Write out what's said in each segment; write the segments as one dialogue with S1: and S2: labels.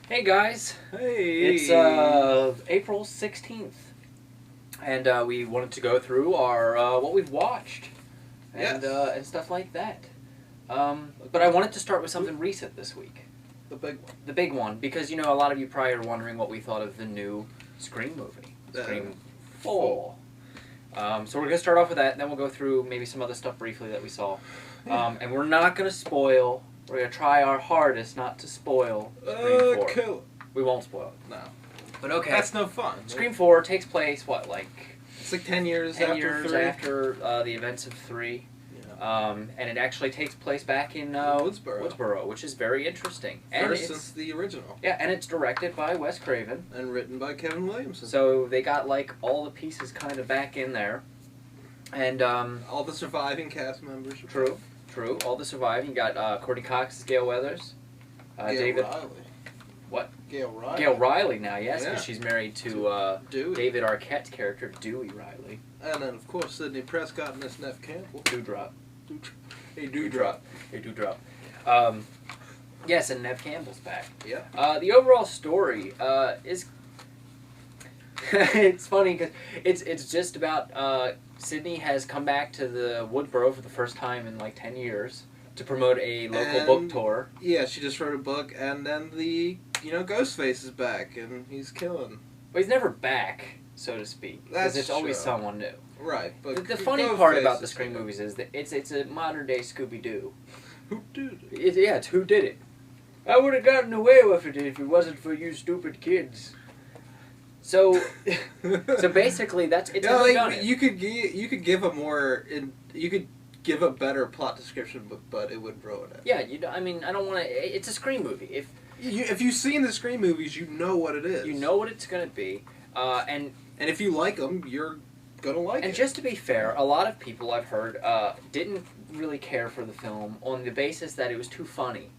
S1: Hey guys,
S2: Hey!
S1: it's April 16th, and we wanted to go through our what we've watched and
S2: Yes.
S1: and stuff like that. But I wanted to start with something recent this week,
S2: The big one.
S1: the big one, because a lot of you probably are wondering what we thought of the new Scream movie, Scream 4. So we're gonna start off with that, and then we'll go through maybe some other stuff briefly that we saw, and we're not gonna spoil. We're going to try our hardest not to spoil Scream 4.
S2: Cool.
S1: We won't spoil it.
S2: No.
S1: But okay.
S2: That's no fun.
S1: Scream 4 takes place, what, like...
S2: It's like 10 years
S1: 10
S2: after
S1: years
S2: 3.
S1: after the events of 3.
S2: Yeah.
S1: And it actually takes place back in
S2: Woodsboro,
S1: which is very interesting.
S2: First since the original.
S1: Yeah, and it's directed by Wes Craven.
S2: And written by Kevin Williamson.
S1: So they got, like, all the pieces kind of back in there. And,
S2: all the surviving cast members.
S1: True. All the surviving. You got Courtney Cox as Gail Weathers.
S2: Gail
S1: David.
S2: Riley.
S1: What?
S2: Gail Riley.
S1: Gail Riley now, yes, because
S2: Yeah.
S1: she's married to
S2: Dewey.
S1: David Arquette's character, Dewey Riley.
S2: And then, of course, Sidney Prescott and Miss Neff Campbell.
S1: Dewdrop.
S2: Hey, Dewdrop.
S1: Hey, Dewdrop. Yes, and Nev Campbell's back.
S2: Yeah.
S1: The overall story is... it's funny because it's just about... Sydney has come back to the Woodsboro for the first time in like 10 years to promote a local book tour.
S2: Yeah, she just wrote a book, and then the, Ghostface is back, and he's killing.
S1: But he's never back, so to speak, because it's always
S2: true.
S1: someone new.
S2: Right, but
S1: The funny part about the Scream movies is that it's a modern day Scooby-Doo.
S2: Who did it?
S1: It's who did it. I would have gotten away with it if it wasn't for you stupid kids. So basically, it's a whodunit.
S2: You could give a more, you could give a better plot description, but it would ruin it.
S1: Yeah, I mean, I don't want to. It's a Scream movie.
S2: If you've seen the Scream movies, you know what it is.
S1: You know what it's gonna be, and
S2: if you like them, you're gonna like it.
S1: And just to be fair, a lot of people I've heard didn't really care for the film on the basis that it was too funny.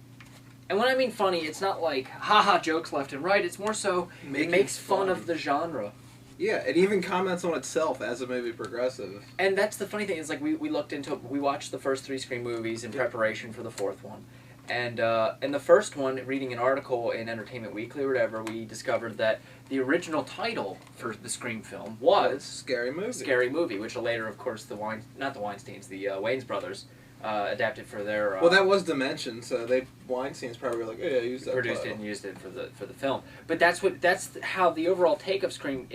S1: And when I mean funny, it's not like haha jokes left and right. It's more so it makes fun of the genre.
S2: Yeah, it even comments on itself as a movie progresses.
S1: And that's the funny thing is like we looked into it. We watched the first 3 Scream movies in preparation for the 4th one, and in the first one, reading an article in Entertainment Weekly or whatever, we discovered that the original title for the Scream film was
S2: Scary Movie.
S1: Scary Movie, which later, of course, the Wayans brothers. Adapted for their...
S2: well, that was Dimension, so Weinstein's probably like, oh, yeah, use that
S1: produced
S2: title.
S1: it and used it for the film. But that's how the overall take of Scream,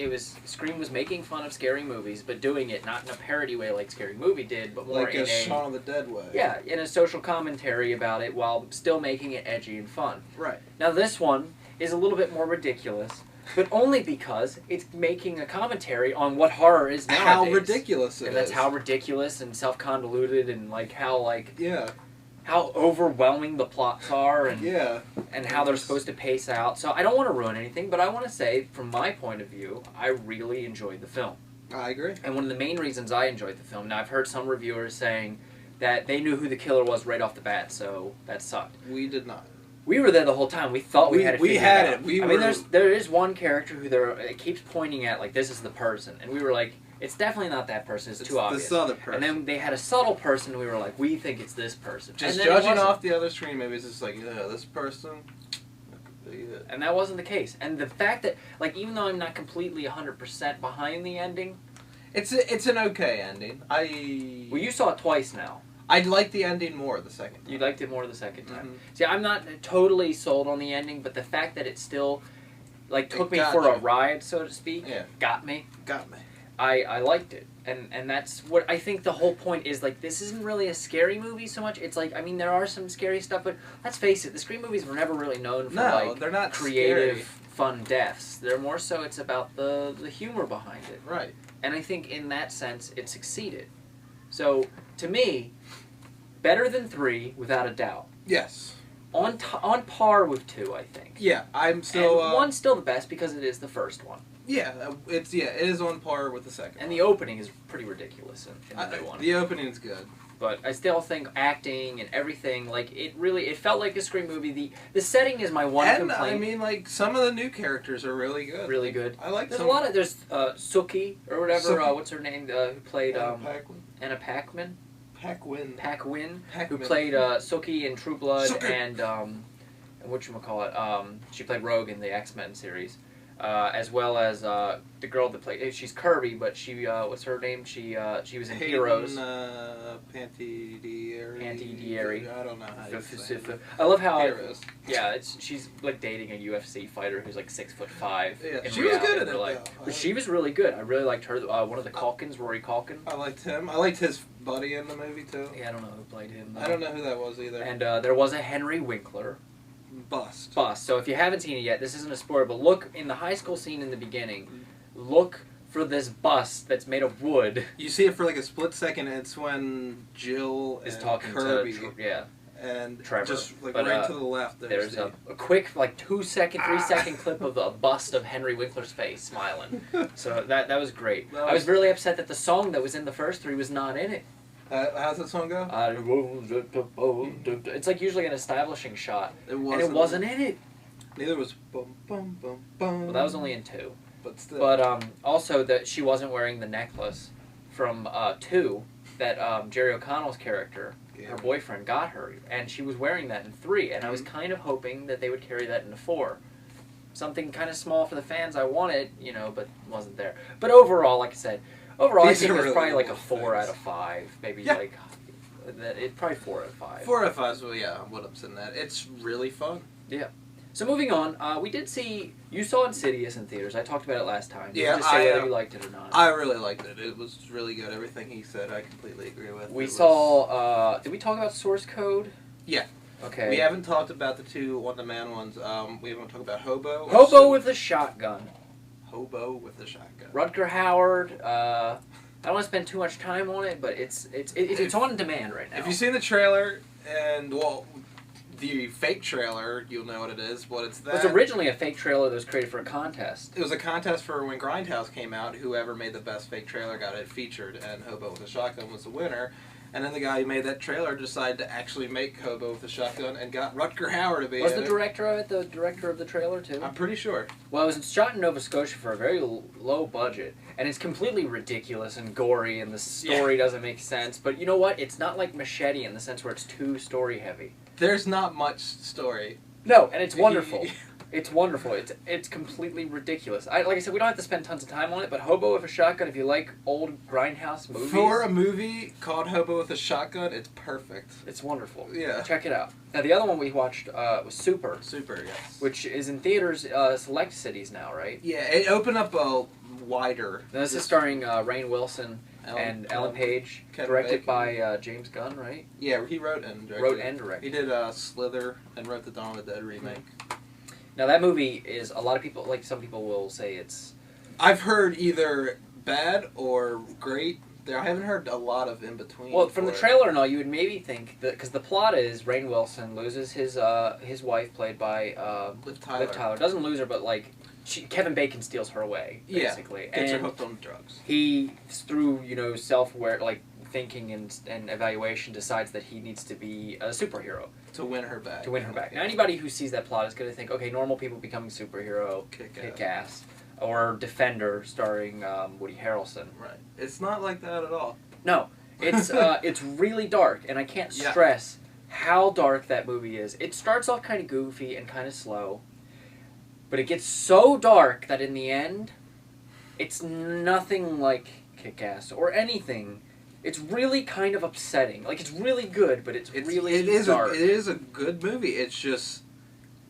S1: Scream was making fun of scary movies, but doing it not in a parody way like Scary Movie did, but more
S2: like
S1: in
S2: a Shaun of the Dead way.
S1: Yeah, in a social commentary about it while still making it edgy and fun.
S2: Right.
S1: Now this one is a little bit more ridiculous, but only because it's making a commentary on what horror is nowadays.
S2: How ridiculous it is.
S1: And that's how ridiculous and self-convoluted and
S2: yeah.
S1: how overwhelming the plots are and and how they're supposed to pace out. So I don't want to ruin anything, but I want to say, from my point of view, I really enjoyed the film.
S2: I agree.
S1: And one of the main reasons I enjoyed the film, now I've heard some reviewers saying that they knew who the killer was right off the bat, so that sucked.
S2: We did not.
S1: We were there the whole time. We thought we had it figured out.
S2: It.
S1: I mean, there is one character who it keeps pointing at, like, this is the person. And we were like, it's definitely not that person. It's too obvious.
S2: This other person.
S1: And then they had a subtle person, and we were like, we think it's this person.
S2: Just judging off the other Scream movies, it's like, yeah, this person, that could be it.
S1: And that wasn't the case. And the fact that, like, even though I'm not completely 100% behind the ending...
S2: It's an okay ending.
S1: Well, you saw it twice now.
S2: I liked the ending more the second time.
S1: You liked it more the second time.
S2: Mm-hmm.
S1: See, I'm not totally sold on the ending, but the fact that it still, like, took me for a ride, so to speak, got me.
S2: Got me.
S1: I liked it. And that's what I think the whole point is, like, this isn't really a scary movie so much. It's like, I mean, there are some scary stuff, but let's face it, the Scream movies were never really known for,
S2: they're not
S1: creative,
S2: scary.
S1: fun deaths. They're more so, it's about the humor behind it.
S2: Right.
S1: And I think in that sense, it succeeded. So, to me, better than 3, without a doubt.
S2: Yes.
S1: On par with 2, I think.
S2: Yeah, I'm still...
S1: And 1's still the best because it is the first one.
S2: Yeah, it is on par with the second
S1: And
S2: one.
S1: the opening is pretty ridiculous in the new one.
S2: The opening is good.
S1: But I still think acting and everything, like, it felt like a Scream movie. The setting is my one complaint.
S2: I mean, like, some of the new characters are really good.
S1: Really good.
S2: I like
S1: There's Sookie, or whatever, what's her name, who played, Anna Paquin?
S2: Paquin.
S1: Who played Sookie in True Blood, whatchamacallit, she played Rogue in the XMen series. As well as the girl that played. She's Kirby, but she what's her name? She was in Heroes.
S2: Pantidieri. I don't know how you say it.
S1: I love how.
S2: Heroes.
S1: Yeah, she's like dating a UFC fighter who's like 6'5".
S2: Yeah, she was good at it.
S1: But she was really good. I really liked her. One of the Calkins, Rory Calkin.
S2: I liked him. I liked his buddy in the movie too.
S1: Yeah, I don't know who played him.
S2: I don't know who that was either.
S1: And there was a Henry Winkler.
S2: Bust.
S1: So if you haven't seen it yet, this isn't a spoiler, but look in the high school scene in the beginning. Look for this bust that's made of wood.
S2: You see it for like a split second. It's when Jill
S1: is
S2: and
S1: talking
S2: Kirby
S1: to
S2: and
S1: Trevor.
S2: just like right to the left.
S1: There's a quick like 2-second, 3-second clip of a bust of Henry Winkler's face smiling. So that was great. I was really upset that the song that was in the first 3 was not in it.
S2: How's that song go?
S1: It's like usually an establishing shot.
S2: It wasn't.
S1: And it wasn't in it.
S2: Neither was bum bum bum bum.
S1: Well, that was only in 2.
S2: But still.
S1: But also that she wasn't wearing the necklace from 2 that Jerry O'Connell's character, her boyfriend, got her, and she was wearing that in 3. And I was kind of hoping that they would carry that into 4. Something kind of small for the fans I wanted, but wasn't there. But overall, like I said. Overall, I think it was probably like a 4 out of 5. Maybe like it's probably 4 out of 5.
S2: 4 out of 5. So yeah, what I'm saying that it's really fun.
S1: Yeah. So moving on, we did see you saw Insidious in theaters. I talked about it last time.
S2: Yeah,
S1: just say whether you liked it or not.
S2: I really liked it. It was really good. Everything he said, I completely agree with.
S1: We saw. Did we talk about Source Code?
S2: Yeah.
S1: Okay.
S2: We haven't talked about the 2 on-demand ones. We haven't talked about Hobo.
S1: Hobo with a shotgun.
S2: Hobo with a shotgun.
S1: Rutger Hauer. I don't want to spend too much time on it, but it's on demand right now.
S2: If you've seen the trailer and the fake trailer, you'll know what it is. But it's that.
S1: It was originally a fake trailer that was created for a contest.
S2: It was a contest for when Grindhouse came out. Whoever made the best fake trailer got it featured, and Hobo with a Shotgun was the winner. And then the guy who made that trailer decided to actually make Hobo with a Shotgun and got Rutger Hauer to be in it.
S1: Was the director of it the director of the trailer too?
S2: I'm pretty sure.
S1: Well, it was shot in Nova Scotia for a very low budget, and it's completely ridiculous and gory, and the story doesn't make sense. But you know what? It's not like Machete in the sense where it's too story heavy.
S2: There's not much story.
S1: No, and it's wonderful. It's wonderful. It's completely ridiculous. Like I said, we don't have to spend tons of time on it, but Hobo with a Shotgun, if you like old Grindhouse movies.
S2: For a movie called Hobo with a Shotgun, it's perfect.
S1: It's wonderful.
S2: Yeah.
S1: Check it out. Now, the other one we watched was Super.
S2: Super, yes.
S1: Which is in theaters, select cities now, right?
S2: Yeah, it opened up a wider.
S1: Now, this is starring Rainn Wilson and Ellen Page, directed by James Gunn, right?
S2: Yeah, he wrote and directed.
S1: He
S2: did Slither and wrote the Dawn of the Dead remake.
S1: Now that movie is, a lot of people, like some people will say it's...
S2: I've heard either bad or great. I haven't heard a lot of in between.
S1: Well, from the trailer and all, you would maybe think that, because the plot is Rainn Wilson loses his wife, played by
S2: Liv Tyler.
S1: Doesn't lose her, but like Kevin Bacon steals her away, basically.
S2: Yeah, gets her hooked on drugs.
S1: He, through self-aware, thinking and evaluation, decides that he needs to be a superhero.
S2: To win her back.
S1: Now, anybody who sees that plot is going to think, okay, normal people becoming superhero, kick ass. Or Defender, starring Woody Harrelson.
S2: Right. It's not like that at all.
S1: No. It's really dark, and I can't stress how dark that movie is. It starts off kind of goofy and kind of slow, but it gets so dark that in the end, it's nothing like Kick-Ass or anything. It's really kind of upsetting. Like, it's really good, but it's really dark.
S2: It is a good movie. It's just,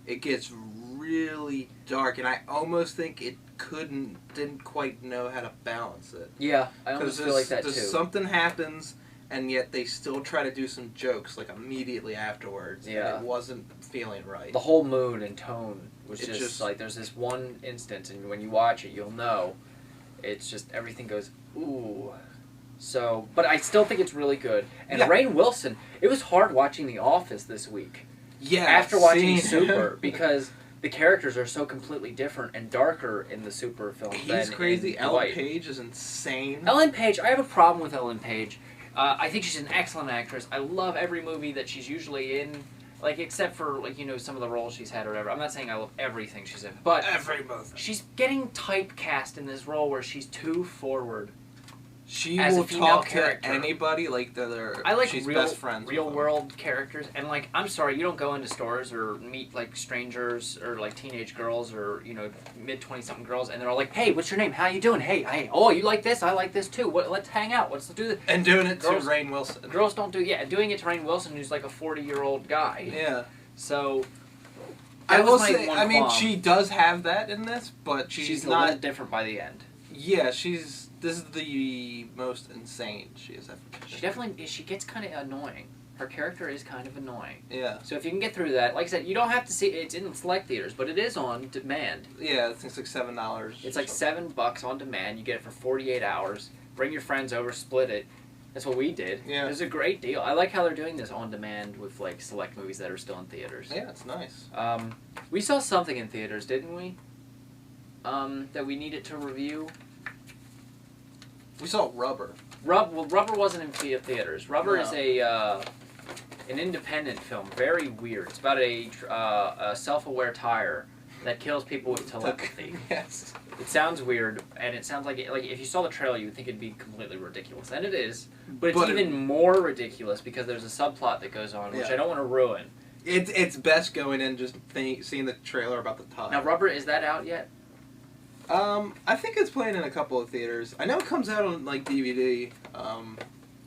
S2: it gets really dark, and I almost think it didn't quite know how to balance it.
S1: Yeah, I almost feel like that too.
S2: Something happens, and yet they still try to do some jokes, like, immediately afterwards.
S1: Yeah.
S2: And it wasn't feeling right.
S1: The whole mood and tone was just like, there's this one instance, and when you watch it, you'll know. It's just, everything goes, ooh. So, but I still think it's really good. And Rainn Wilson, it was hard watching The Office this week.
S2: Yeah.
S1: After watching Super, because the characters are so completely different and darker in the Super film.
S2: He's crazy. Ellen Page is insane.
S1: Ellen Page, I have a problem with Ellen Page. I think she's an excellent actress. I love every movie that she's usually in, like, except for, like, some of the roles she's had or whatever. I'm not saying I love everything she's in, but
S2: every movie.
S1: She's getting typecast in this role where she's too forward.
S2: She
S1: as a
S2: will
S1: female
S2: talk
S1: character.
S2: to anybody like they're
S1: I like
S2: she's
S1: real,
S2: best friends
S1: real
S2: with them.
S1: world characters, and like, I'm sorry, you don't go into stores or meet like strangers or like teenage girls or mid 20-something girls, and they're all like, "Hey, what's your name? How you doing? Hey, oh, you like this? I like this too. Let's hang out. Let's do this."
S2: And doing it
S1: Girls-
S2: to Rainn Wilson.
S1: Girls don't do doing it to Rainn Wilson, who's like a 40-year-old guy.
S2: Yeah.
S1: So
S2: I
S1: that
S2: will
S1: was my
S2: say,
S1: one
S2: I mean,
S1: qualm.
S2: she does have that in this, but she's
S1: a little
S2: not.
S1: different by the end.
S2: Yeah, this is the most insane she has ever been.
S1: She gets kind of annoying. Her character is kind of annoying.
S2: Yeah.
S1: So if you can get through that, like I said, you don't have to see it's in select theaters, but it is on demand.
S2: Yeah, I think it's like $7.
S1: It's like $7 on demand. You get it for 48 hours. Bring your friends over, split it. That's what we did.
S2: Yeah.
S1: It was a great deal. I like how they're doing this on demand with like select movies that are still in theaters.
S2: Yeah, it's nice.
S1: We saw something in theaters, didn't we? That we needed to review.
S2: We saw Rubber.
S1: Rubber wasn't in theaters. Rubber
S2: No.
S1: is an independent film. Very weird. It's about a self-aware tire that kills people with telepathy.
S2: Yes.
S1: It sounds weird, and it sounds like if you saw the trailer, you would think it'd be completely ridiculous, and it is. But it's even more ridiculous because there's a subplot that goes on, which I don't want to ruin.
S2: It's best going in just seeing the trailer about the tire.
S1: Now, Rubber, is that out yet?
S2: I think it's playing in a couple of theaters. I know it comes out on like DVD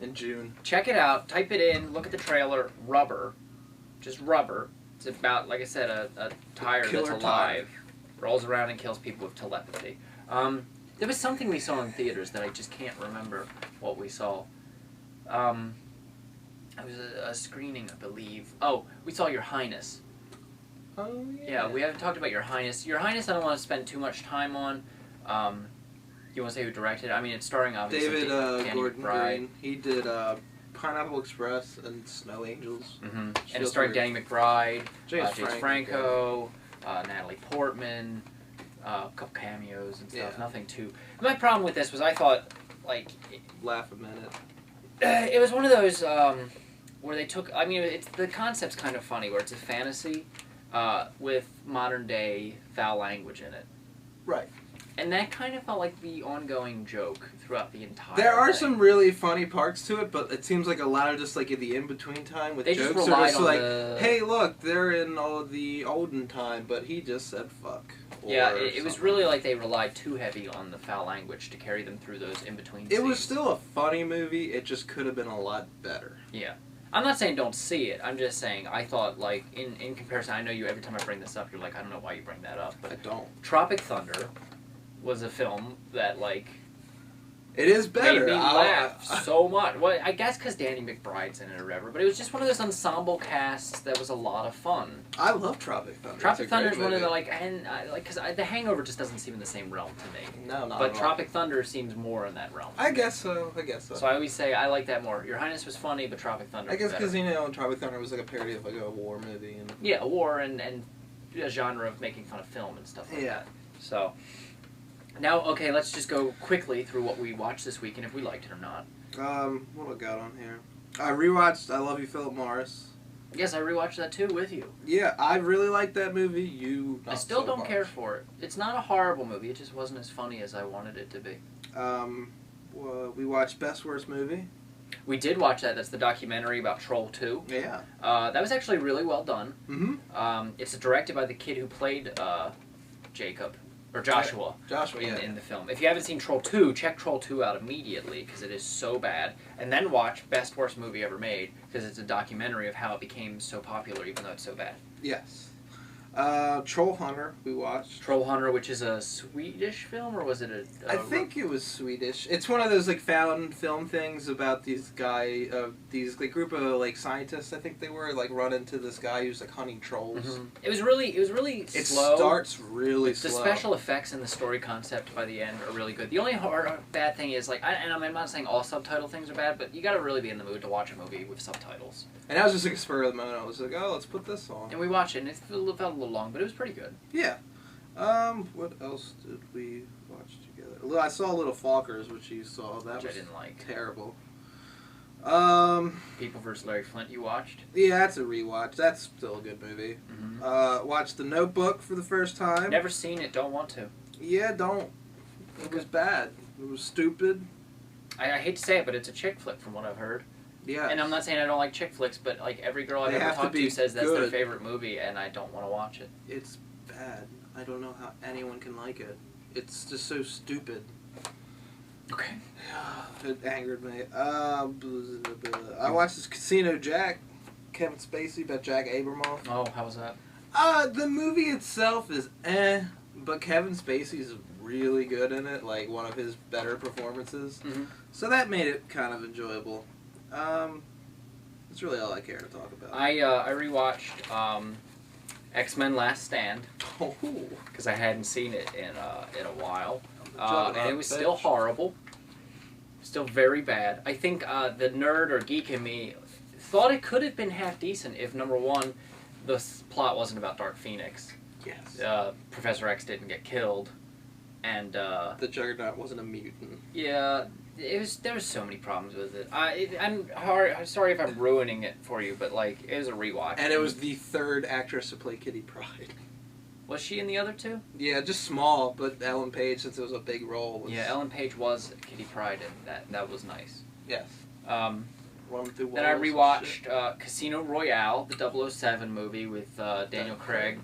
S2: in June.
S1: Check it out. Type it in. Look at the trailer. Rubber. Just Rubber. It's about, like I said, a tire that's alive. Rolls around and kills people with telepathy. There was something we saw in theaters that I just can't remember what we saw. It was a screening, I believe. Oh, we saw Your Highness.
S2: Oh, yeah.
S1: Yeah, we haven't talked about Your Highness. Your Highness I don't want to spend too much time on. You want to say who directed it? I mean, it's starring, obviously,
S2: David
S1: Danny
S2: Gordon
S1: McBride.
S2: Green. He did Pineapple Express and Snow Angels.
S1: Mm-hmm. And it starred Danny McBride,
S2: James
S1: Franco, Natalie Portman, a couple cameos and stuff.
S2: Yeah.
S1: Nothing too... My problem with this was I thought, like...
S2: Laugh a minute.
S1: It was one of those where they took... I mean, the concept's kind of funny, where it's a fantasy with modern-day foul language in it.
S2: Right.
S1: And that kind of felt like the ongoing joke throughout the entire
S2: There are
S1: thing.
S2: some really funny parts to it, but it seems like a lot of just like in the in-between time with
S1: They just
S2: jokes are
S1: relied
S2: just
S1: on
S2: like,
S1: the-
S2: hey, look, they're in the olden time, but he just said fuck.
S1: Yeah,
S2: or
S1: it was
S2: something.
S1: really like they relied too heavy on the foul language to carry them through those in-between
S2: It was
S1: scenes.
S2: still a funny movie, it just could have been a lot better.
S1: Yeah. I'm not saying don't see it. I'm just saying I thought, like, in comparison, I know you, every time I bring this up, you're like, I don't know why you bring that up.
S2: I
S1: But
S2: don't.
S1: Tropic Thunder was a film that, like,
S2: It is better.
S1: made me laugh so much. Well, I guess because Danny McBride's in it or whatever, but it was just one of those ensemble casts that was a lot of fun.
S2: I love Tropic Thunder.
S1: Tropic Thunder is one of the,
S2: movie.
S1: because The Hangover just doesn't seem in the same realm to me.
S2: No, not
S1: But
S2: at all.
S1: Tropic Thunder seems more in that realm.
S2: I guess so.
S1: So I always say I like that more. Your Highness was funny, but Tropic Thunder
S2: I guess
S1: was better.
S2: because, Tropic Thunder was like a parody of like a war movie. And
S1: Yeah, a war and a genre of making fun of film and stuff like
S2: Yeah.
S1: that. So, now, okay, let's just go quickly through what we watched this week and if we liked it or not.
S2: what do I got on here? I rewatched I Love You, Philip Morris.
S1: Yes, I rewatched that too with you.
S2: Yeah, I really liked that movie. You
S1: I
S2: not
S1: still
S2: so
S1: don't
S2: much.
S1: care for it. It's not a horrible movie, it just wasn't as funny as I wanted it to be.
S2: Well, we watched Best Worst Movie.
S1: We did watch that. That's the documentary about Troll 2.
S2: Yeah.
S1: That was actually really well done.
S2: Mm-hmm.
S1: It's directed by the kid who played Jacob, or Joshua,
S2: Joshua,
S1: in the film. If you haven't seen Troll 2, check Troll 2 out immediately, because it is so bad. And then watch Best Worst Movie Ever Made, because it's a documentary of how it became so popular, even though it's so bad.
S2: Yes. Troll Hunter, we watched.
S1: Troll Hunter, which is a Swedish film, or was it a...
S2: I think it was Swedish. It's one of those like found film things about these like group of like scientists. I think they were like run into this guy who's like hunting trolls.
S1: Mhm. It was really
S2: It
S1: slow.
S2: starts really
S1: The
S2: slow.
S1: special effects and the story concept by the end are really good. The only bad thing is, like, I'm not saying all subtitle things are bad, but you gotta really be in the mood to watch a movie with subtitles.
S2: And that was just like a spur of the moment. I was like, oh, let's put this on.
S1: And we watched it, and it felt a little long, but it was pretty good.
S2: Yeah. What else did we watch together? I saw Little Falkers, which you saw. That
S1: Which
S2: was
S1: I didn't like.
S2: terrible.
S1: People vs. Larry Flint you watched?
S2: Yeah, that's a rewatch. That's still a good movie.
S1: Mm-hmm.
S2: Watched The Notebook for the first time.
S1: Never seen it, don't want to.
S2: Yeah, don't. It was bad. It was stupid.
S1: I hate to say it, but it's a chick flick from what I've heard.
S2: Yeah.
S1: And I'm not saying I don't like chick flicks, but like every girl I've ever talked to says that's their favorite movie, and I don't want to watch it.
S2: It's bad. I don't know how anyone can like it. It's just so stupid.
S1: Okay.
S2: It angered me. I watched this Casino Jack, Kevin Spacey, about Jack Abramoff.
S1: Oh, how was that?
S2: The movie itself is but Kevin Spacey's really good in it, like one of his better performances.
S1: Mm-hmm.
S2: So that made it kind of enjoyable. That's really all I care to talk about.
S1: I rewatched XMen Last Stand because I hadn't seen it in a while, and it was still horrible, still very bad. I think the nerd or geek in me thought it could have been half decent if number one, the plot wasn't about Dark Phoenix.
S2: Yes.
S1: Professor X didn't get killed, and
S2: the Juggernaut wasn't a mutant.
S1: Yeah. There was so many problems with it. I'm sorry if I'm ruining it for you, but like it was a rewatch.
S2: And it was the third actress to play Kitty Pryde.
S1: Was she in the other two?
S2: Yeah, just small, but Ellen Page, since it was a big role. Was...
S1: Yeah, Ellen Page was Kitty Pryde, and that was nice.
S2: Yes.
S1: Then I rewatched Casino Royale, the 007 movie with Daniel Craig,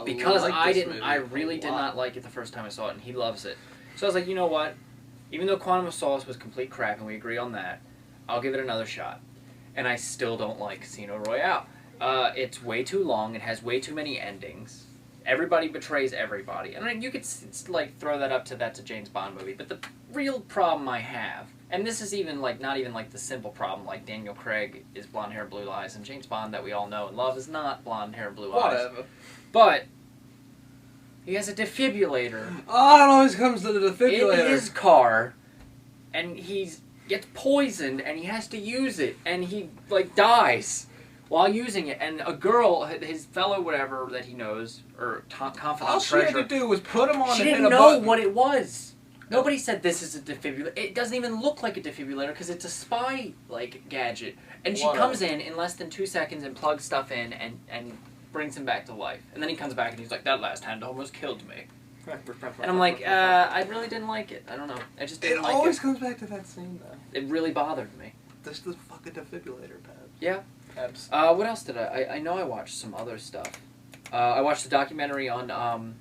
S1: because I really did not like it the first time I saw it, and he loves it. So I was like, you know what? Even though Quantum of Solace was complete crap, and we agree on that, I'll give it another shot. And I still don't like Casino Royale. It's way too long. It has way too many endings. Everybody betrays everybody. And I mean, you could like throw that up to that's a James Bond movie. But the real problem I have, and this is even like not even like the simple problem, like Daniel Craig is blonde hair, blue eyes, and James Bond that we all know and love is not blonde hair, blue eyes.
S2: Whatever.
S1: But he has a defibrillator.
S2: Oh, it always comes to the defibrillator.
S1: In his car, and he gets poisoned, and he has to use it, and he, like, dies while using it. And a girl, his fellow whatever that he knows, or confidant
S2: all she
S1: treasure...
S2: had to do was put him on
S1: she
S2: and hit a
S1: didn't know
S2: button.
S1: what it was. Nobody said this is a defibrillator. It doesn't even look like a defibrillator, because it's a spy, like, gadget. And she comes in less than 2 seconds and plugs stuff in, and brings him back to life. And then he comes back and he's like, that last hand almost killed me. And I'm like, I really didn't like it. I don't know. I just didn't like it.
S2: It always comes back to that scene, though.
S1: It really bothered me.
S2: There's the fucking defibrillator pad.
S1: Yeah.
S2: Pads.
S1: What else did I know I watched some other stuff. I watched a documentary on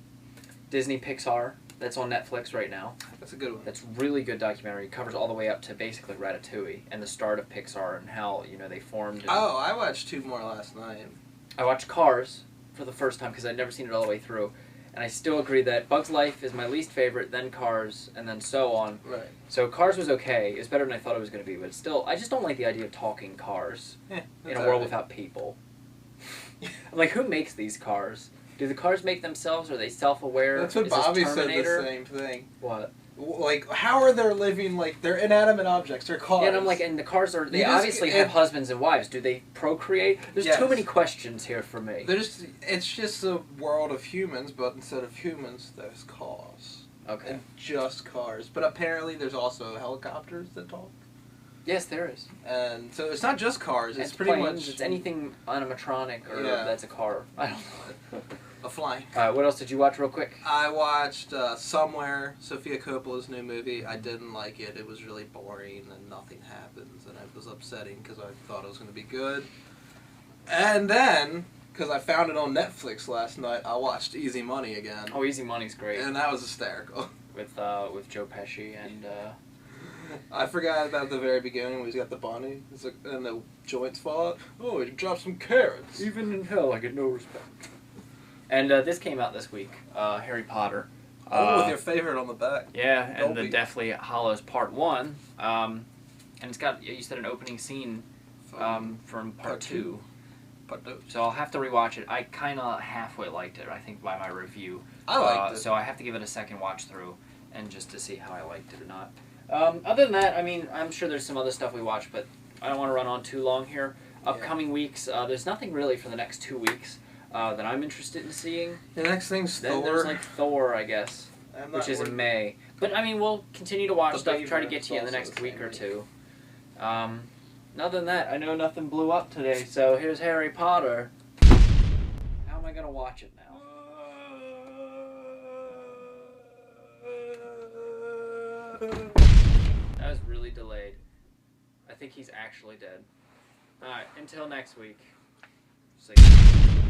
S1: Disney Pixar that's on Netflix right now.
S2: That's a good one.
S1: That's really good documentary. It covers all the way up to basically Ratatouille and the start of Pixar and how, they formed.
S2: Oh, I watched 2 more last night.
S1: I watched Cars for the first time because I'd never seen it all the way through. And I still agree that Bug's Life is my least favorite, then Cars, and then so on.
S2: Right.
S1: So Cars was okay. It was better than I thought it was going to be, but still, I just don't like the idea of talking cars in a world without people. I'm like, who makes these cars? Do the cars make themselves? Are they self-aware?
S2: That's what Bobby said, the same thing.
S1: What?
S2: Like, how are they living, like, they're inanimate objects, they're cars.
S1: Yeah, and I'm like, and the cars are, they obviously have husbands and wives. Do they procreate? There's too many questions here for me.
S2: It's just a world of humans, but instead of humans, there's cars.
S1: Okay.
S2: And just cars. But apparently there's also helicopters that talk.
S1: Yes, there is.
S2: And so it's not just cars, it's pretty
S1: planes,
S2: much...
S1: It's anything animatronic or that's a car. I don't know.
S2: A flying.
S1: What else did you watch real quick?
S2: I watched Somewhere, Sofia Coppola's new movie. I didn't like it. It was really boring and nothing happens. And it was upsetting because I thought it was going to be good. And then, because I found it on Netflix last night, I watched Easy Money again.
S1: Oh, Easy Money's great.
S2: And that was hysterical.
S1: With Joe Pesci and...
S2: I forgot about the very beginning when he's got the bunny and the joints fall out. Oh, he dropped some carrots.
S1: Even in hell, I get no respect. And this came out this week, Harry Potter.
S2: With your favorite on the back.
S1: Yeah, and the Deathly Hallows Part 1. And it's got, you said, an opening scene from Part 2.
S2: Part 2.
S1: So I'll have to rewatch it. I kind of halfway liked it, I think, by my review.
S2: I liked it.
S1: So I have to give it a second watch through and just to see how I liked it or not. Other than that, I mean, I'm sure there's some other stuff we watch, but I don't want to run on too long here. Upcoming weeks, there's nothing really for the next 2 weeks that I'm interested in seeing.
S2: The next thing's
S1: then
S2: Thor.
S1: There's like Thor, I guess, which is in May. But I mean, we'll continue to watch stuff, try to get to you in the next week or two. Other than that, I know nothing blew up today, so here's Harry Potter. How am I going to watch it now? That was really delayed. I think he's actually dead. Alright, until next week. See you.